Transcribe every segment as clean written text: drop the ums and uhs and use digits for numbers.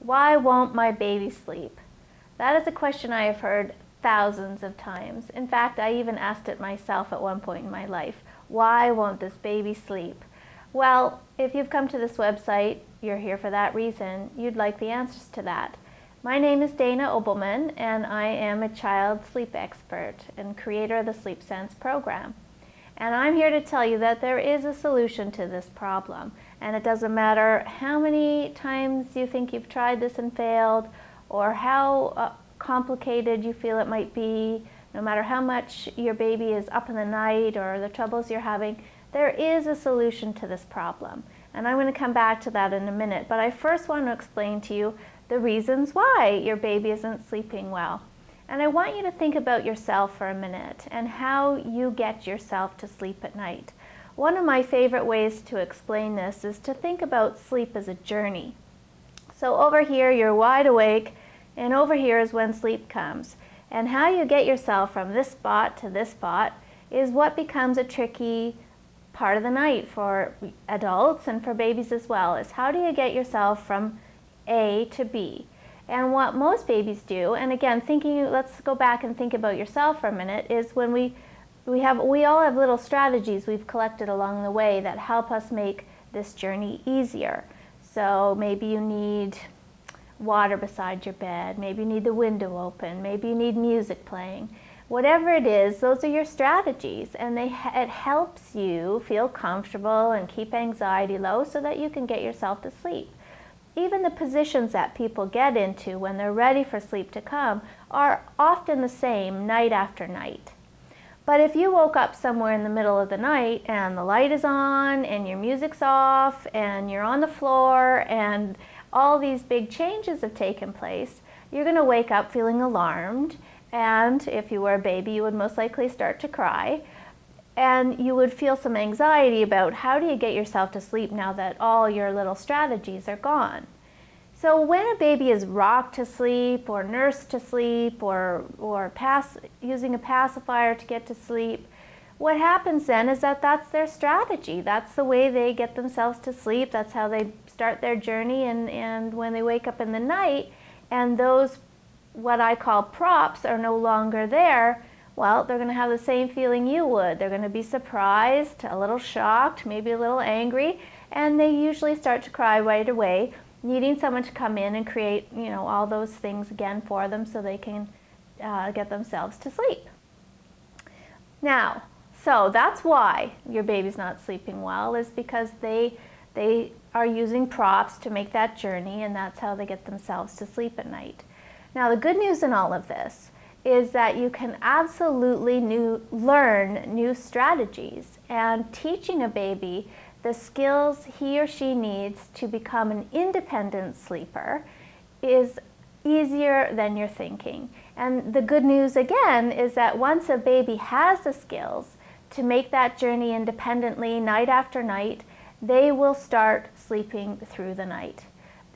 Why won't my baby sleep? That is a question I have heard thousands of times. In fact, I even asked it myself at one point in my life. Why won't this baby sleep? Well, if you've come to this website, you're here for that reason. You'd like the answers to that. My name is Dana Obelman, and I am a child sleep expert and creator of the Sleep Sense program. And I'm here to tell you that there is a solution to this problem. And it doesn't matter how many times you think you've tried this and failed, or how complicated you feel it might be, no matter how much your baby is up in the night or the troubles you're having, there is a solution to this problem. And I'm going to come back to that in a minute. But I first want to explain to you the reasons why your baby isn't sleeping well. And I want you to think about yourself for a minute and how you get yourself to sleep at night. One of my favorite ways to explain this is to think about sleep as a journey. So over here you're wide awake, and over here is when sleep comes. And how you get yourself from this spot to this spot is what becomes a tricky part of the night for adults and for babies as well, is how do you get yourself from A to B? And what most babies do, and again, let's go back and think about yourself for a minute, is when we all have little strategies we've collected along the way that help us make this journey easier. So maybe you need water beside your bed, maybe you need the window open, maybe you need music playing. Whatever it is, those are your strategies, and it helps you feel comfortable and keep anxiety low so that you can get yourself to sleep. Even the positions that people get into when they're ready for sleep to come are often the same night after night. But if you woke up somewhere in the middle of the night and the light is on and your music's off and you're on the floor and all these big changes have taken place, you're going to wake up feeling alarmed, and if you were a baby you would most likely start to cry, and you would feel some anxiety about how do you get yourself to sleep now that all your little strategies are gone. So when a baby is rocked to sleep or nursed to sleep or using a pacifier to get to sleep, what happens then is that that's their strategy. That's the way they get themselves to sleep. That's how they start their journey, and when they wake up in the night and those, what I call props, are no longer there, well, they're going to have the same feeling you would. They're going to be surprised, a little shocked, maybe a little angry, and they usually start to cry right away, needing someone to come in and create, all those things again for them so they can get themselves to sleep. Now, so that's why your baby's not sleeping well, is because they are using props to make that journey, and that's how they get themselves to sleep at night. Now, the good news in all of this is that you can absolutely learn new strategies, and teaching a baby the skills he or she needs to become an independent sleeper is easier than you're thinking. And the good news again is that once a baby has the skills to make that journey independently night after night, they will start sleeping through the night.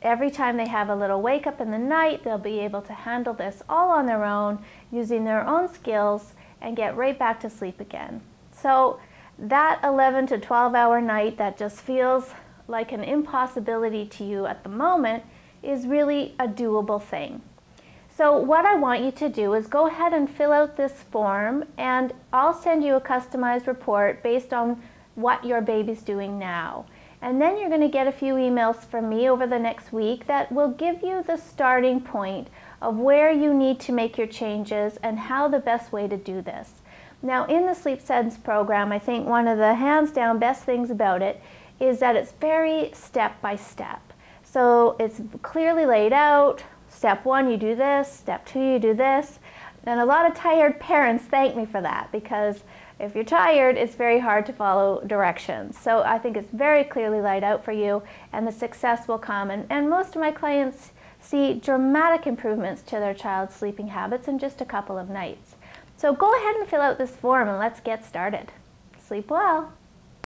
Every time they have a little wake up in the night, they'll be able to handle this all on their own, using their own skills, and get right back to sleep again. So that 11 to 12 hour night that just feels like an impossibility to you at the moment is really a doable thing. So what I want you to do is go ahead and fill out this form, and I'll send you a customized report based on what your baby's doing now. And then you're going to get a few emails from me over the next week that will give you the starting point of where you need to make your changes and how the best way to do this. Now, in the Sleep Sense program, I think one of the hands down best things about it is that it's very step by step. So it's clearly laid out. Step 1, you do this. Step 2, you do this. And a lot of tired parents thank me for that, because if you're tired, it's very hard to follow directions. So I think it's very clearly laid out for you, and the success will come. And most of my clients see dramatic improvements to their child's sleeping habits in just a couple of nights. So go ahead and fill out this form and let's get started. Sleep well.